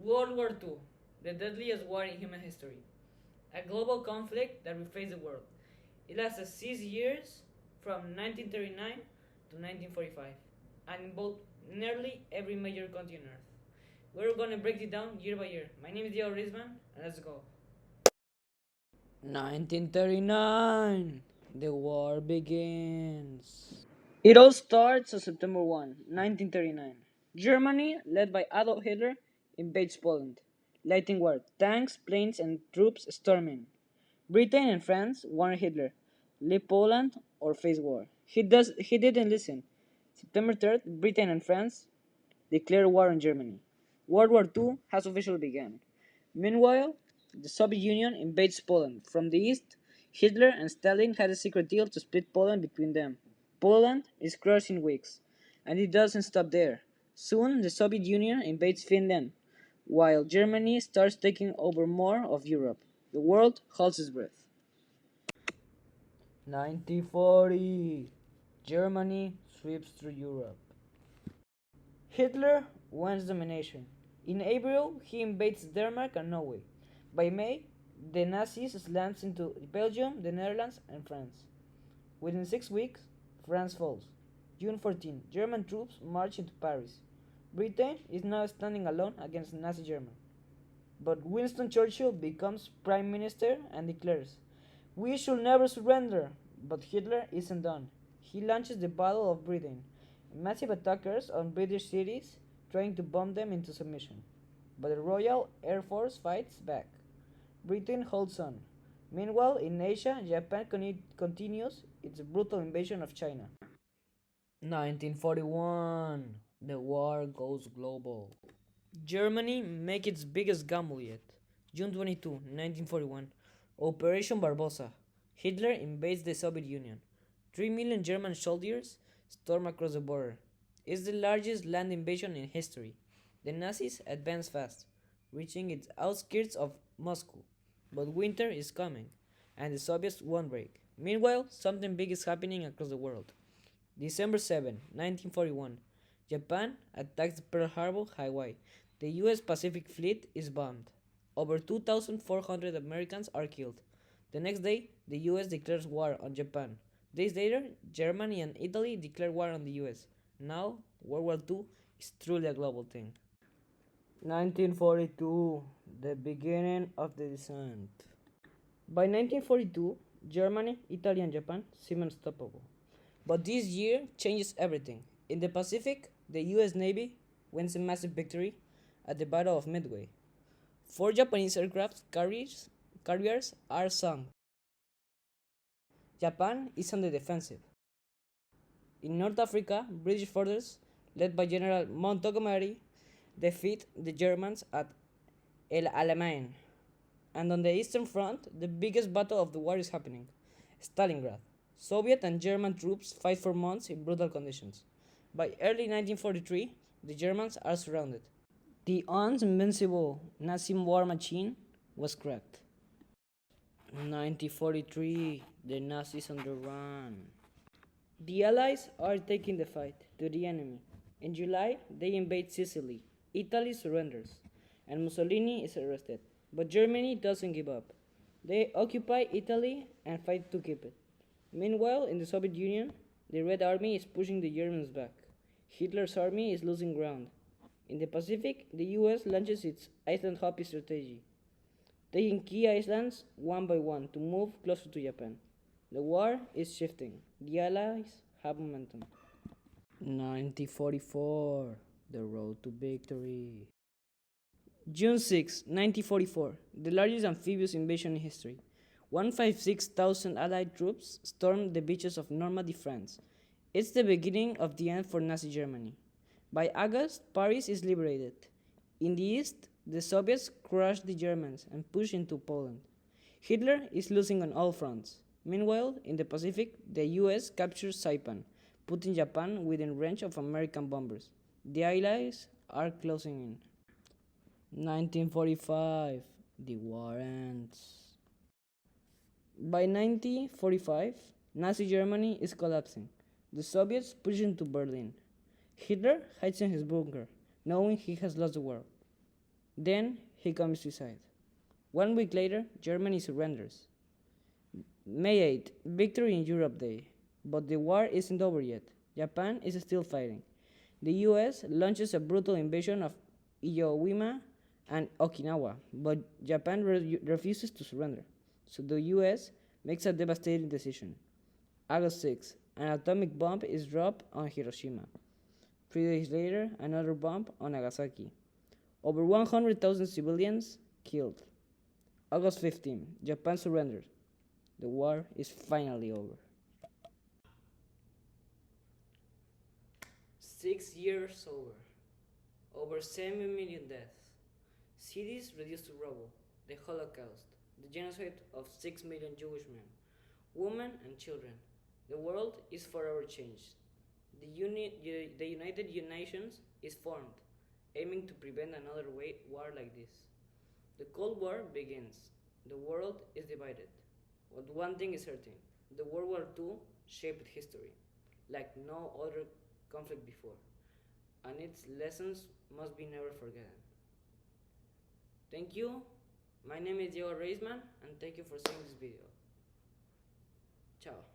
World War II, the deadliest war in human history. A global conflict that refaced the world. It lasted 6 years from 1939 to 1945 and involved nearly every major country on Earth. We're gonna break it down year by year. My name is Diego Risman, and let's go. 1939. The war begins. It all starts on September 1, 1939. Germany, led by Adolf Hitler, invades Poland, lighting war, tanks, planes, and troops storming. Britain and France warned Hitler, leave Poland or face war. He didn't listen. September 3rd, Britain and France declared war on Germany. World War II has officially begun. Meanwhile, the Soviet Union invades Poland. From the east, Hitler and Stalin had a secret deal to split Poland between them. Poland is crushed in weeks, and it doesn't stop there. Soon, the Soviet Union invades Finland, while Germany starts taking over more of Europe. The world holds its breath. 1940. Germany sweeps through Europe. Hitler wants domination. In April, he invades Denmark and Norway. By May, the Nazis slant into Belgium, the Netherlands, and France. Within 6 weeks, France falls. June 14, German troops march into Paris. Britain is now standing alone against Nazi Germany. But Winston Churchill becomes prime minister and declares, "We should never surrender." But Hitler isn't done. He launches the Battle of Britain, massive attackers on British cities, trying to bomb them into submission. But the Royal Air Force fights back. Britain holds on. Meanwhile, in Asia, Japan continues its brutal invasion of China. 1941. The war goes global. Germany makes its biggest gamble yet. June 22, 1941. Operation Barbarossa. Hitler invades the Soviet Union. 3 million German soldiers storm across the border. It's the largest land invasion in history. The Nazis advance fast, reaching its outskirts of Moscow. But winter is coming, and the Soviets won't break. Meanwhile, something big is happening across the world. December 7, 1941. Japan attacks Pearl Harbor, Hawaii. The US Pacific Fleet is bombed. Over 2,400 Americans are killed. The next day, the US declares war on Japan. Days later, Germany and Italy declare war on the US. Now, World War II is truly a global thing. 1942, the beginning of the descent. By 1942, Germany, Italy, and Japan seem unstoppable. But this year changes everything. In the Pacific, the US Navy wins a massive victory at the Battle of Midway. 4 Japanese aircraft carriers are sunk. Japan is on the defensive. In North Africa, British forces, led by General Montgomery, defeat the Germans at El Alamein. And on the Eastern Front, the biggest battle of the war is happening: Stalingrad. Soviet and German troops fight for months in brutal conditions. By early 1943, the Germans are surrounded. The once invincible Nazi war machine was cracked. 1943, the Nazis on the run. The Allies are taking the fight to the enemy. In July, they invade Sicily. Italy surrenders, and Mussolini is arrested. But Germany doesn't give up. They occupy Italy and fight to keep it. Meanwhile, in the Soviet Union, the Red Army is pushing the Germans back. Hitler's army is losing ground. In the Pacific, the US launches its island hopping strategy, taking key islands one by one to move closer to Japan. The war is shifting. The Allies have momentum. 1944, the road to victory. June 6, 1944, the largest amphibious invasion in history. 156,000 Allied troops stormed the beaches of Normandy, France. It's the beginning of the end for Nazi Germany. By August, Paris is liberated. In the east, the Soviets crush the Germans and push into Poland. Hitler is losing on all fronts. Meanwhile, in the Pacific, the US captures Saipan, putting Japan within range of American bombers. The Allies are closing in. 1945, the war ends. By 1945, Nazi Germany is collapsing. The Soviets push into Berlin. Hitler hides in his bunker, knowing he has lost the war. Then he commits suicide. 1 week later, Germany surrenders. May 8, Victory in Europe Day. But the war isn't over yet. Japan is still fighting. The US launches a brutal invasion of Iwo and Okinawa, but Japan refuses to surrender. So the US makes a devastating decision. August 6, an atomic bomb is dropped on Hiroshima. 3 days later, another bomb on Nagasaki. Over 100,000 civilians killed. August 15, Japan surrendered. The war is finally over. 6 years over 7 million deaths, cities reduced to rubble, the Holocaust, the genocide of 6 million Jewish men, women, and children. The world is forever changed. The United Nations is formed, aiming to prevent another war like this. The Cold War begins. The world is divided. But one thing is certain, the World War II shaped history, like no other conflict before, and its lessons must be never forgotten. Thank you. My name is Diego Reisman, and thank you for seeing this video. Ciao.